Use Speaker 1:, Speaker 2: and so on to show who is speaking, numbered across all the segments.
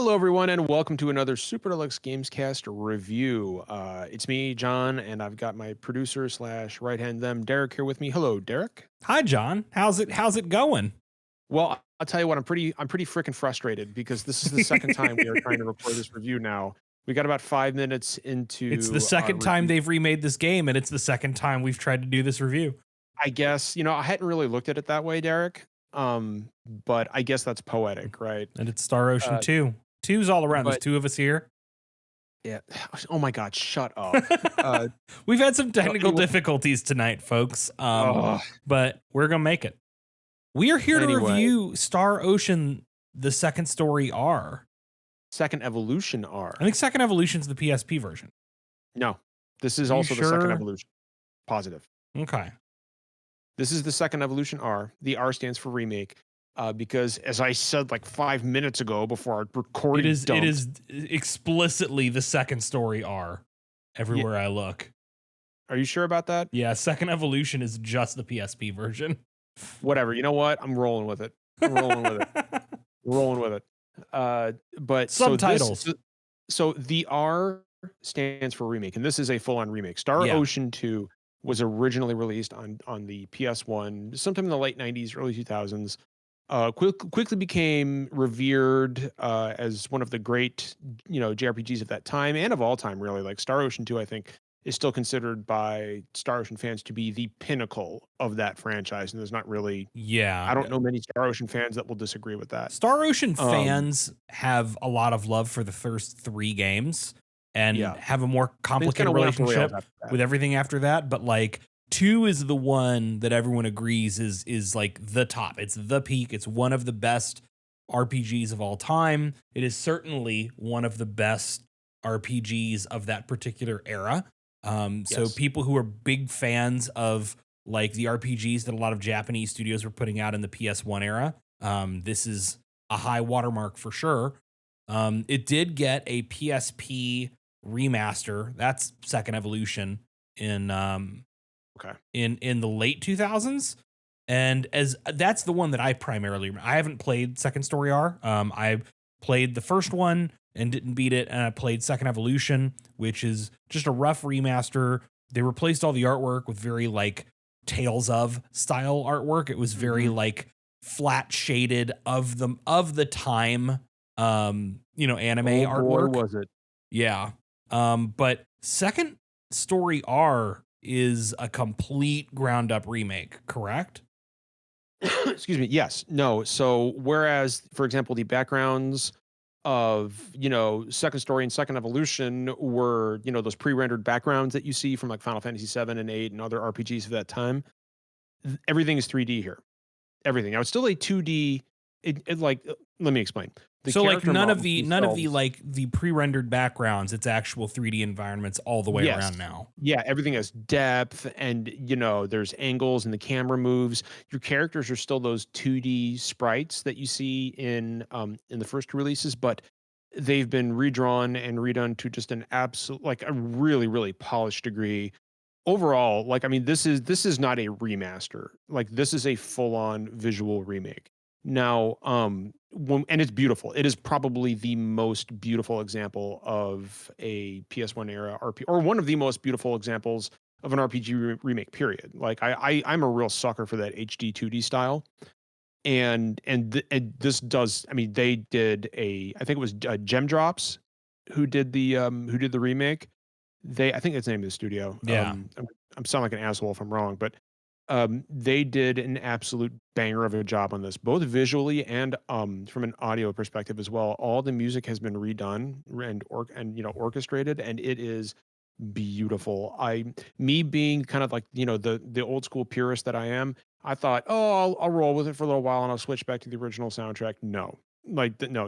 Speaker 1: Hello, everyone, and welcome to another Super Deluxe Gamescast review. It's me, John, and I've got my producer slash right hand them, Derek, here with me. Hello, Derek.
Speaker 2: Hi, John. How's it going?
Speaker 1: Well, I'll tell you what, I'm pretty freaking frustrated because this is the second time we are trying to record this review now. We got about 5 minutes
Speaker 2: It's the
Speaker 1: into our
Speaker 2: second time
Speaker 1: review.
Speaker 2: they've remade this game, and it's the second time we've tried to do this review.
Speaker 1: I guess, I hadn't really looked at it that way, Derek. But I guess that's poetic, right?
Speaker 2: And it's Star Ocean
Speaker 1: Uh,
Speaker 2: 2. Two's all around. There's
Speaker 1: but
Speaker 2: two of us here.
Speaker 1: yeah, oh my God, shut up. Uh,
Speaker 2: We've had some technical
Speaker 1: anyway-
Speaker 2: difficulties tonight, folks.
Speaker 1: ugh.
Speaker 2: But we're gonna make it. We are here to
Speaker 1: Anyway.
Speaker 2: review Star Ocean: The Second Story R.
Speaker 1: Second Evolution R.
Speaker 2: I think Second Evolution's the PSP version.
Speaker 1: No, this is
Speaker 2: Are you
Speaker 1: also the second
Speaker 2: sure?
Speaker 1: evolution. Positive.
Speaker 2: Okay.
Speaker 1: This is the second evolution R. The R stands for remake. Because as I said like 5 minutes ago before our recording
Speaker 2: It
Speaker 1: dumped,
Speaker 2: is explicitly the Second Story R. Everywhere I look.
Speaker 1: Are you sure about that?
Speaker 2: Yeah, Second Evolution is just the PSP version.
Speaker 1: Whatever. You know what? I'm rolling with it. I'm rolling with it. Rolling with it. But
Speaker 2: Subtitles.
Speaker 1: So the R stands for remake, and this is a full-on remake. Star
Speaker 2: Yeah.
Speaker 1: Ocean 2 was originally released on the PS1 sometime in the late 90s, early 2000s. Quickly became revered as one of the great, JRPGs of that time and of all time, really. Like Star Ocean 2, I think, is still considered by Star Ocean fans to be the pinnacle of that franchise. And there's not really,
Speaker 2: Yeah.
Speaker 1: I don't know many Star Ocean fans that will disagree with that.
Speaker 2: Star Ocean fans have a lot of love for the first three games and
Speaker 1: Yeah.
Speaker 2: have a more
Speaker 1: Things
Speaker 2: complicated
Speaker 1: kinda went off the rails
Speaker 2: relationship
Speaker 1: after that.
Speaker 2: with everything after that. But like two is the one that everyone agrees is like the top. It's the peak. It's one of the best RPGs of all time. It is certainly one of the best RPGs of that particular era. So
Speaker 1: Yes.
Speaker 2: people who are big fans of like the RPGs that a lot of Japanese studios were putting out in the PS1 era, this is a high watermark for sure. It did get a PSP remaster. That's Second Evolution in
Speaker 1: Okay.
Speaker 2: in the late 2000s, and as that's the one that I primarily I haven't played Second Story R. I played the first one and didn't beat it, and I played Second Evolution, which is just a rough remaster. They replaced all the artwork with very like Tales of style artwork. It was very like flat shaded of the time anime
Speaker 1: Oh,
Speaker 2: artwork.
Speaker 1: boy, was it.
Speaker 2: Yeah. But Second Story R is a complete ground up remake, correct?
Speaker 1: Excuse me. Yes. No. So whereas, for example, the backgrounds of, Second Story and Second Evolution were, those pre-rendered backgrounds that you see from like Final Fantasy 7 and 8 and other RPGs of that time, everything is 3D here. Everything. Now it's still a 2D. Let me explain. The
Speaker 2: So like
Speaker 1: character
Speaker 2: none of
Speaker 1: models
Speaker 2: the
Speaker 1: themselves-
Speaker 2: like the pre-rendered backgrounds, it's actual 3D environments all the way
Speaker 1: Yes.
Speaker 2: around now.
Speaker 1: Yeah, everything has depth and there's angles and the camera moves. Your characters are still those 2D sprites that you see in the first releases, but they've been redrawn and redone to just an absolute like a really, really polished degree. Overall, like I mean, this is not a remaster. Like this is a full-on visual remake. Now, and it's beautiful. It is probably the most beautiful example of a PS1 era RPG, or one of the most beautiful examples of an RPG remake. Period. Like I'm a real sucker for that HD 2D style, and this does. I mean, they did I think it was Gem Drops who did the remake. I think that's the name of the studio.
Speaker 2: Yeah.
Speaker 1: I'm sounding like an asshole if I'm wrong, but they did an absolute banger of a job on this, both visually and from an audio perspective as well. All the music has been redone and orchestrated, and it is beautiful. Me being kind of like the old school purist that I am, I thought, oh, I'll roll with it for a little while and I'll switch back to the original soundtrack. No,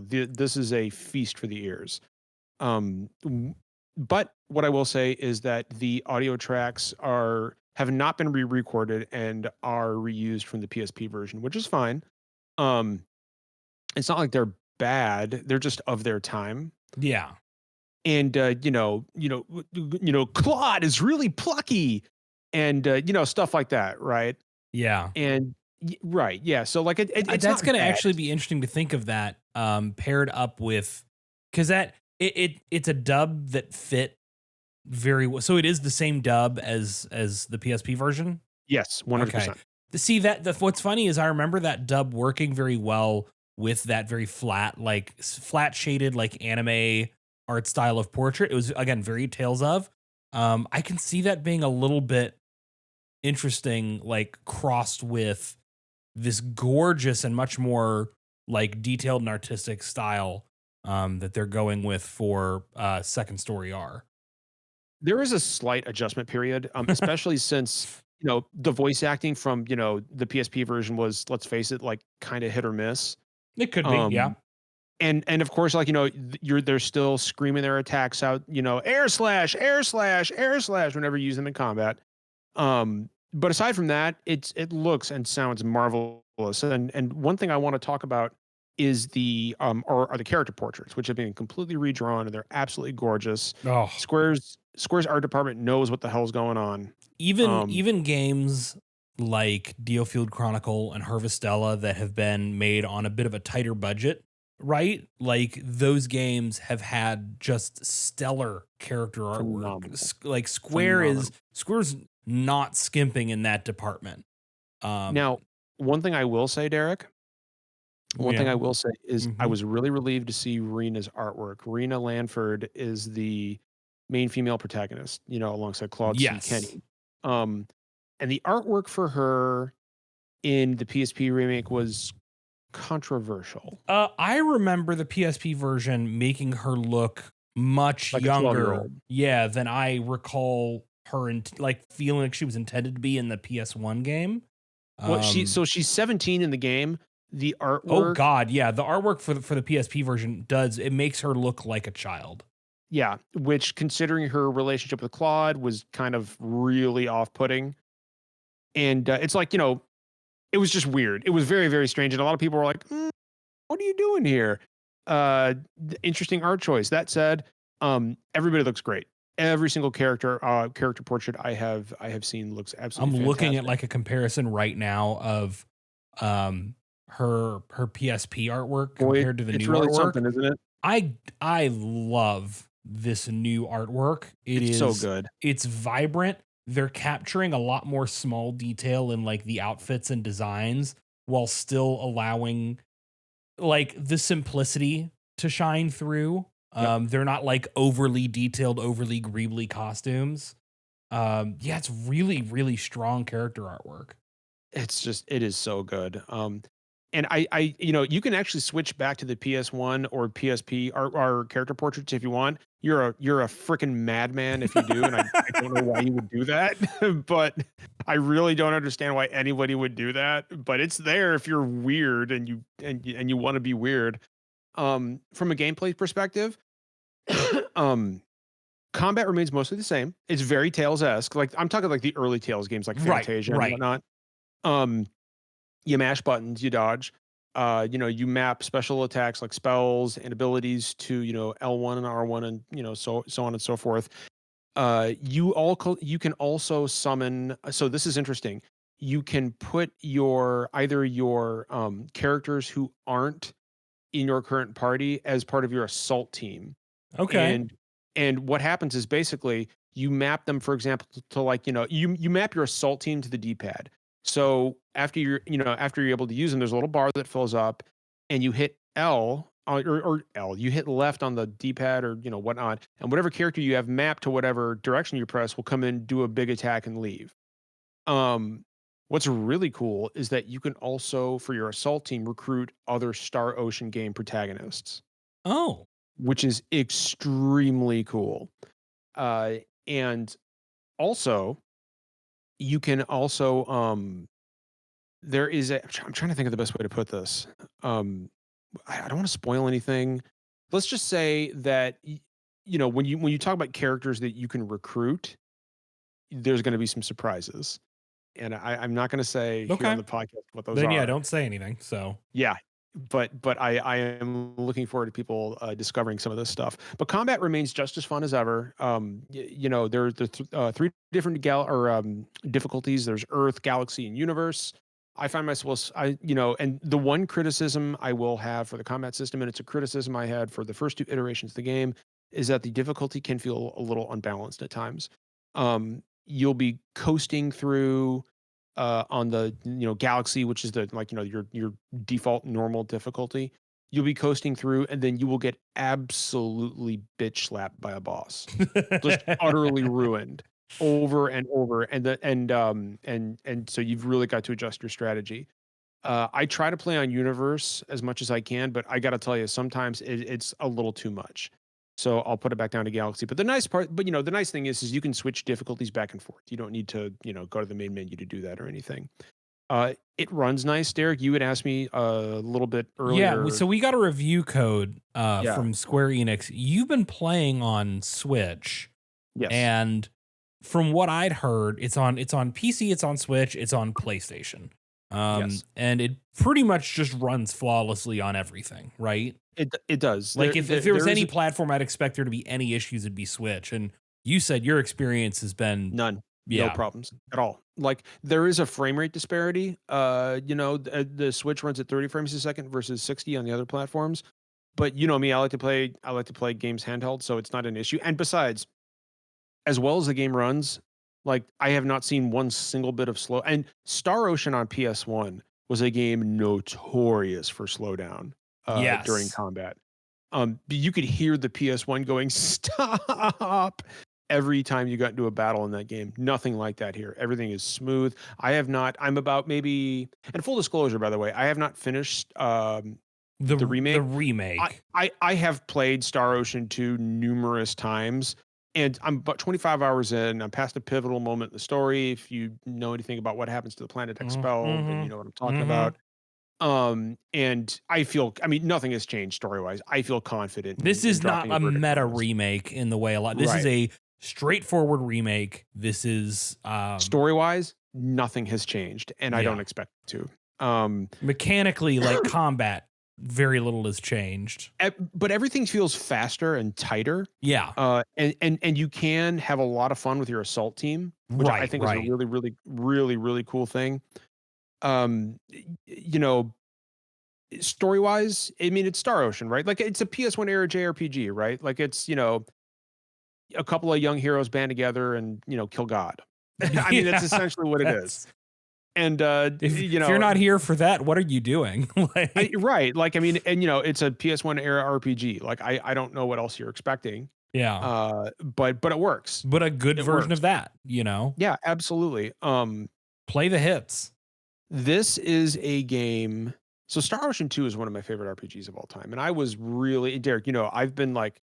Speaker 1: this is a feast for the ears. But what I will say is that the audio tracks have not been re-recorded and are reused from the PSP version, which is fine. It's not like they're bad; they're just of their time.
Speaker 2: Yeah.
Speaker 1: And Claude is really plucky, and stuff like that, right?
Speaker 2: Yeah.
Speaker 1: And right, yeah. So like it's
Speaker 2: That's
Speaker 1: not
Speaker 2: going to
Speaker 1: bad.
Speaker 2: actually be interesting to think of that paired up with 'Cause it's a dub that fit very well. So it is the same dub as the PSP version?
Speaker 1: Yes,
Speaker 2: Okay.
Speaker 1: 100%.
Speaker 2: To see that what's funny is I remember that dub working very well with that very flat, like flat shaded, like anime art style of portrait. It was again very Tales of. I can see that being a little bit interesting, like crossed with this gorgeous and much more like detailed and artistic style that they're going with for Second Story R.
Speaker 1: There is a slight adjustment period, especially since, the voice acting from, the PSP version was, let's face it, like, kinda hit or miss.
Speaker 2: It could be, yeah.
Speaker 1: Um, and of course, like, they're still screaming their attacks out, air slash, air slash, air slash whenever you use them in combat. But aside from that, it looks and sounds marvelous. And one thing I want to talk about is the are the character portraits, which have been completely redrawn and they're absolutely gorgeous.
Speaker 2: Oh,
Speaker 1: Square's art department knows what the hell's going on. Um,
Speaker 2: even games like Diofield Chronicle and Harvestella that have been made on a bit of a tighter budget, right? Like those games have had just stellar character artwork.
Speaker 1: Phenomenal,
Speaker 2: Like
Speaker 1: phenomenal.
Speaker 2: Square's not skimping in that department. Um,
Speaker 1: Now, one thing I will say, Derek, one thing
Speaker 2: yeah.
Speaker 1: I will say is I
Speaker 2: Hmm.
Speaker 1: was really relieved to see Rena's artwork. Rena Lanford is the main female protagonist, alongside Claude C.
Speaker 2: Yes.
Speaker 1: Kenny. Um, and the artwork for her in the PSP remake was controversial,
Speaker 2: I remember the PSP version making her look much
Speaker 1: like a 12-year-old
Speaker 2: younger,
Speaker 1: year old.
Speaker 2: yeah, than I recall her like feeling like she was intended to be in the PS1 game.
Speaker 1: Well,
Speaker 2: Um,
Speaker 1: she's 17 in the game. The
Speaker 2: oh
Speaker 1: artwork,
Speaker 2: god, yeah, the artwork for the PSP version does it makes her look like a child.
Speaker 1: yeah, which considering her relationship with Claude was kind of really off-putting. And, it's like, it was just weird. It was very, very strange, and a lot of people were like, "What are you doing here?" Interesting art choice. That said, everybody looks great. Every single character portrait I have seen looks
Speaker 2: I'm
Speaker 1: absolutely
Speaker 2: looking at
Speaker 1: fantastic.
Speaker 2: like a comparison right now of her PSP artwork
Speaker 1: Boy,
Speaker 2: compared to the
Speaker 1: it's
Speaker 2: new
Speaker 1: really
Speaker 2: artwork.
Speaker 1: something, isn't it?
Speaker 2: I love this new artwork.
Speaker 1: It's so good.
Speaker 2: It's vibrant. They're capturing a lot more small detail in like the outfits and designs while still allowing like the simplicity to shine through.
Speaker 1: Yep.
Speaker 2: They're not like overly detailed, overly greebly costumes. Yeah, it's really, really strong character artwork.
Speaker 1: It is so good. And you can actually switch back to the PS1 or PSP or character portraits if you want. You're a freaking madman if you do, and I don't know why you would do that, but I really don't understand why anybody would do that. But it's there if you're weird and you want to be weird. From a gameplay perspective, um, combat remains mostly the same. It's very Tales-esque. Like I'm talking like the early Tales games, like
Speaker 2: Right,
Speaker 1: Fantasia and
Speaker 2: right.
Speaker 1: whatnot. Um, you mash buttons, you dodge. You map special attacks like spells and abilities to, L1 and R1 and, so on and so forth. You can also summon, so this is interesting. You can put either your characters who aren't in your current party as part of your assault team.
Speaker 2: Okay.
Speaker 1: And what happens is basically you map them, for example, to like, you map your assault team to the D-pad. So after you're able to use them, there's a little bar that fills up and you hit L or L, you hit left on the D-pad or whatnot, and whatever character you have mapped to whatever direction you press will come in, do a big attack and leave. Um, what's really cool is that you can also, for your assault team, recruit other Star Ocean game protagonists,
Speaker 2: Oh.
Speaker 1: which is extremely cool. Uh, and also, you can also there is I'm trying to think of the best way to put this. Um, I don't want to spoil anything. Let's just say that when you talk about characters that you can recruit, there's going to be some surprises, and I'm not going to say here on
Speaker 2: Okay.
Speaker 1: the podcast what those
Speaker 2: Then yeah,
Speaker 1: are.
Speaker 2: don't say anything. So
Speaker 1: Yeah, but I am looking forward to people, discovering some of this stuff. But combat remains just as fun as ever. There's 3 different difficulties. There's Earth, Galaxy, and Universe. I find myself, and the one criticism I will have for the combat system, and it's a criticism I had for the first two iterations of the game, is that the difficulty can feel a little unbalanced at times. You'll be coasting through on the Galaxy, which is the your default normal difficulty. You'll be coasting through, and then you will get absolutely bitch slapped by a boss, just utterly ruined over and over, and so you've really got to adjust your strategy. I try to play on universe as much as I can, but I got to tell you, sometimes it's a little too much. So I'll put it back down to Galaxy. But the nice thing is you can switch difficulties back and forth. You don't need to, go to the main menu to do that or anything. It runs nice, Derek. You had asked me a little bit
Speaker 2: Yeah,
Speaker 1: earlier.
Speaker 2: so we got a review code
Speaker 1: Yeah.
Speaker 2: from Square Enix. You've been playing on Switch,
Speaker 1: Yes.
Speaker 2: and from what I'd heard, it's on PC, it's on Switch, it's on PlayStation.
Speaker 1: Yes.
Speaker 2: And it pretty much just runs flawlessly on everything, right?
Speaker 1: It does.
Speaker 2: Like if there was
Speaker 1: there is
Speaker 2: any platform I'd expect there to be any issues, it'd be Switch. And you said your experience has been
Speaker 1: none. No
Speaker 2: yeah.
Speaker 1: problems at all. Like there is a frame rate disparity. The Switch runs at 30 frames a second versus 60 on the other platforms. But you know me, I like to play games handheld, so it's not an issue. And besides, as well as the game runs, like I have not seen one single bit of slow. And Star Ocean on PS1 was a game notorious for slowdown during
Speaker 2: Yes.
Speaker 1: combat. You could hear the PS1 going stop every time you got into a battle in that game. Nothing like that here. Everything is smooth. I have not. I'm about maybe. And full disclosure, by the way, I have not finished the
Speaker 2: The
Speaker 1: remake.
Speaker 2: remake.
Speaker 1: I have played Star Ocean 2 numerous times, and I'm about 25 hours in. I'm past a pivotal moment in the story. If you know anything about what happens to the planet Expelled, then you
Speaker 2: Mm-hmm.
Speaker 1: know what I'm talking
Speaker 2: Mm-hmm.
Speaker 1: about. And I mean, nothing has changed story-wise. I feel confident
Speaker 2: This
Speaker 1: in
Speaker 2: is not
Speaker 1: dropping
Speaker 2: a
Speaker 1: a verdict
Speaker 2: meta
Speaker 1: on this.
Speaker 2: remake in the way a lot. This is
Speaker 1: Right.
Speaker 2: a straightforward remake. This is
Speaker 1: Story-wise, nothing has changed, and I don't
Speaker 2: yeah.
Speaker 1: expect it to.
Speaker 2: Mechanically, like combat, very little has changed.
Speaker 1: But everything feels faster and tighter.
Speaker 2: Yeah.
Speaker 1: And you can have a lot of fun with your assault team, which I
Speaker 2: Right,
Speaker 1: think is a
Speaker 2: right.
Speaker 1: really, really, really, really cool thing. Um, you know, story wise, I mean, it's Star Ocean, right? Like it's a PS1 era JRPG, right? Like it's, a couple of young heroes band together and, kill God. I mean, that's
Speaker 2: Yeah,
Speaker 1: essentially what it is.
Speaker 2: that's
Speaker 1: And,
Speaker 2: if you're not here for that, what are you doing? Like,
Speaker 1: right. Like, I mean, and, it's a PS1 era RPG. Like, I don't know what else you're expecting.
Speaker 2: yeah.
Speaker 1: But it works.
Speaker 2: But a good
Speaker 1: It
Speaker 2: version
Speaker 1: works.
Speaker 2: of that, you know?
Speaker 1: Yeah, absolutely.
Speaker 2: Play the hits.
Speaker 1: This is a game. So Star Ocean 2 is one of my favorite RPGs of all time. And I was really, Derek, I've been like,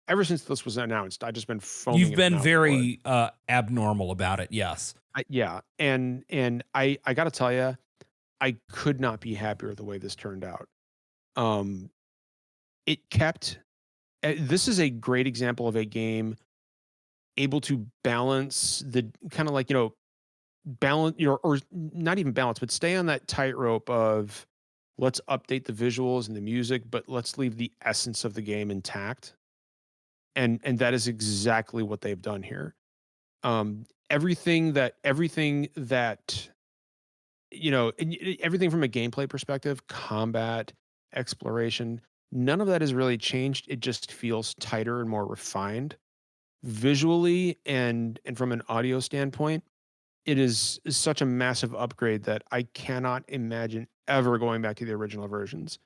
Speaker 1: ever since this was announced, I just been foaming
Speaker 2: You've
Speaker 1: at the
Speaker 2: been
Speaker 1: mouth for it.
Speaker 2: very abnormal about it, yes.
Speaker 1: Yeah. And I got to tell you, I could not be happier the way this turned out. Um, it kept, this is a great example of a game able to balance the kind of like, balance, or not even balance, but stay on that tightrope of let's update the visuals and the music, but let's leave the essence of the game intact. And that is exactly what they've done here. Everything that everything from a gameplay perspective, combat, exploration, none of that has really changed. It just feels tighter and more refined visually, and from an audio standpoint. It is such a massive upgrade that I cannot imagine ever going back to the original versions.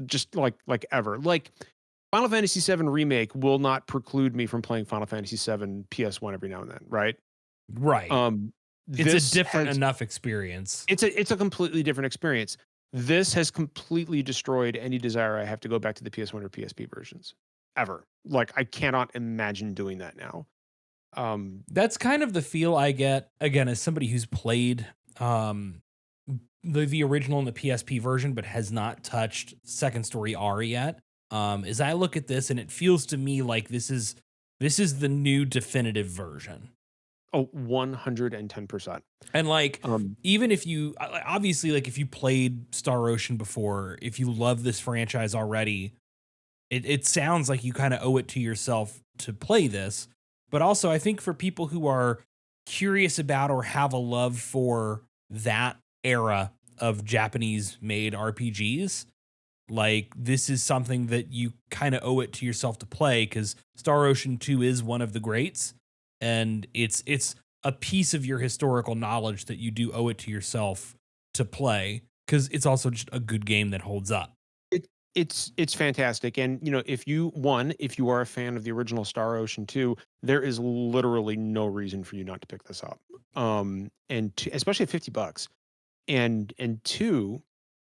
Speaker 1: Just like ever. Like Final Fantasy VII Remake will not preclude me from playing Final Fantasy VII PS1 every now and then, right?
Speaker 2: Right.
Speaker 1: Um,
Speaker 2: It's a
Speaker 1: this
Speaker 2: different
Speaker 1: has
Speaker 2: enough experience.
Speaker 1: it's a completely different experience. This has completely destroyed any desire I have to go back to the PS1 or PSP versions ever. Like I cannot imagine doing that now.
Speaker 2: That's kind of the feel I get, again, as somebody who's played the original and the PSP version, but has not touched Second Story R yet. As I look at this, and it feels to me like this is the new definitive version.
Speaker 1: Oh, 110%.
Speaker 2: And like,
Speaker 1: Um,
Speaker 2: even if you obviously, like if you played Star Ocean before, if you love this franchise already, it sounds like you kind of owe it to yourself to play this. But also, I think for people who are curious about or have a love for that era of Japanese made RPGs, like this is something that you kind of owe it to yourself to play because Star Ocean 2 is one of the greats, and it's a piece of your historical knowledge that you do owe it to yourself to play because it's also just a good game that holds up.
Speaker 1: It it's fantastic, and, if you are a fan of the original Star Ocean 2, there is literally no reason for you not to pick this up. And t especially at $50. And 2,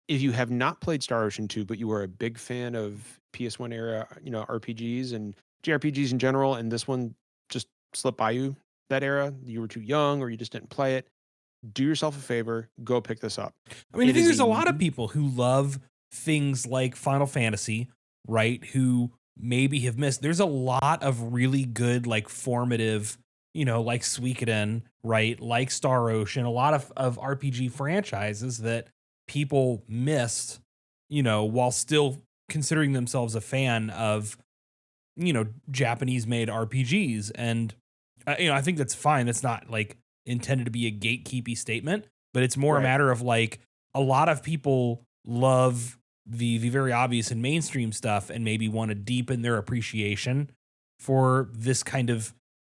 Speaker 1: if you have not played Star Ocean 2, but you are a big fan of PS1 era, RPGs and JRPGs in general, and this one just slipped by you, that era, you were too young or you just didn't play it, do yourself a favor, go pick this up.
Speaker 2: I mean, I
Speaker 1: It
Speaker 2: think
Speaker 1: is
Speaker 2: there's
Speaker 1: a
Speaker 2: a lot of
Speaker 1: n
Speaker 2: people who love things like Final Fantasy, right? Who maybe have missed. There's a lot of really good, like formative, like Suikoden, right? Like Star Ocean, a lot of RPG franchises that people missed, while still considering themselves a fan of, Japanese made RPGs. And, I think that's fine. That's not like intended to be a gatekeepy statement, but it's more a
Speaker 1: Right.
Speaker 2: matter of like a lot of people love the very obvious and mainstream stuff and maybe want to deepen their appreciation for this kind of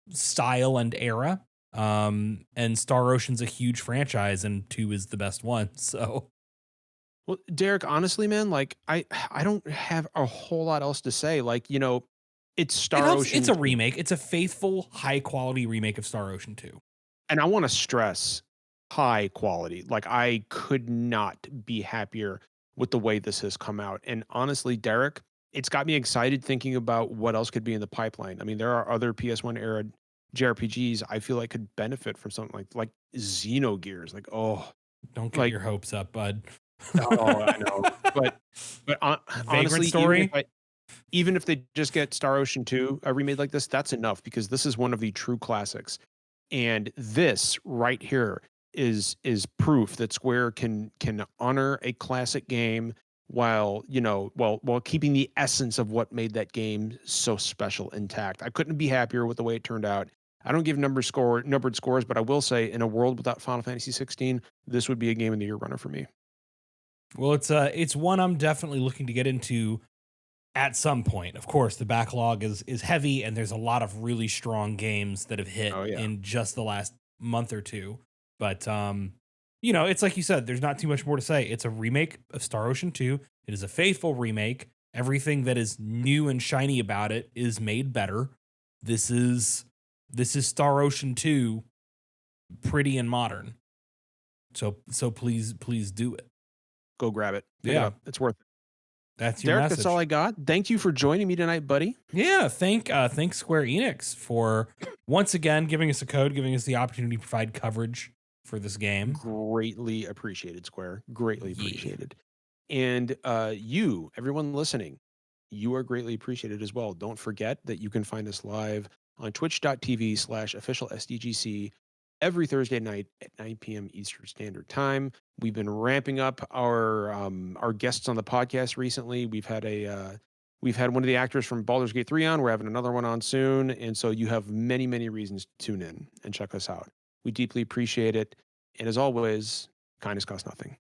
Speaker 2: style and era. And Star Ocean's a huge franchise and 2 is the best one. So
Speaker 1: Well, Derek, honestly, man, like, I don't have a whole lot else to say, like, it's
Speaker 2: it
Speaker 1: Star
Speaker 2: helps. It's
Speaker 1: Ocean
Speaker 2: a
Speaker 1: 2.
Speaker 2: remake. It's a faithful, high quality remake of Star Ocean 2.
Speaker 1: And I wanna stress high quality. Like, I could not be happier with the way this has come out. And honestly, Derek, it's got me excited thinking about what else could be in the pipeline. I mean, there are other PS1 era JRPGs I feel like could benefit from something like Xenogears. Like, oh,
Speaker 2: Don't get
Speaker 1: like,
Speaker 2: your hopes up, bud.
Speaker 1: oh, I know. But
Speaker 2: Vagrant
Speaker 1: honestly,
Speaker 2: Story?
Speaker 1: even if they just get Star Ocean 2, remade like this, that's enough because this is one of the true classics. And this right here is proof that Square can honor a classic game while, while keeping the essence of what made that game so special intact. I couldn't be happier with the way it turned out. I don't give numbered scores, but I will say in a world without Final Fantasy 16, this would be a game of the year runner for me.
Speaker 2: Well, it's one I'm definitely looking to get into at some point. Of course, the backlog is heavy, and there's a lot of really strong games that have hit
Speaker 1: Oh yeah.
Speaker 2: in just the last month or two. But it's like you said, there's not too much more to say. It's a remake of Star Ocean 2. It is a faithful remake. Everything that is new and shiny about it is made better. This is Star Ocean 2 pretty and modern. So please do it.
Speaker 1: Go grab it. Pick it
Speaker 2: Yeah,
Speaker 1: up. It's worth it.
Speaker 2: that's your
Speaker 1: Derek, that's all
Speaker 2: message.
Speaker 1: I got. Thank you for joining me tonight, buddy.
Speaker 2: Yeah, thank Square Enix for once again giving us a code, giving us the opportunity to provide coverage for this game.
Speaker 1: Greatly appreciated, Square. Greatly
Speaker 2: Yeah.
Speaker 1: appreciated. And everyone listening, you are greatly appreciated as well. Don't forget that you can find us live on twitch.tv/official SDGC every Thursday night at 9 p.m. Eastern Standard Time. We've been ramping up our guests on the podcast recently. We've had one of the actors from Baldur's Gate 3 on. We're having another one on soon. And so you have many, many reasons to tune in and check us out. We deeply appreciate it. And as always, kindness costs nothing.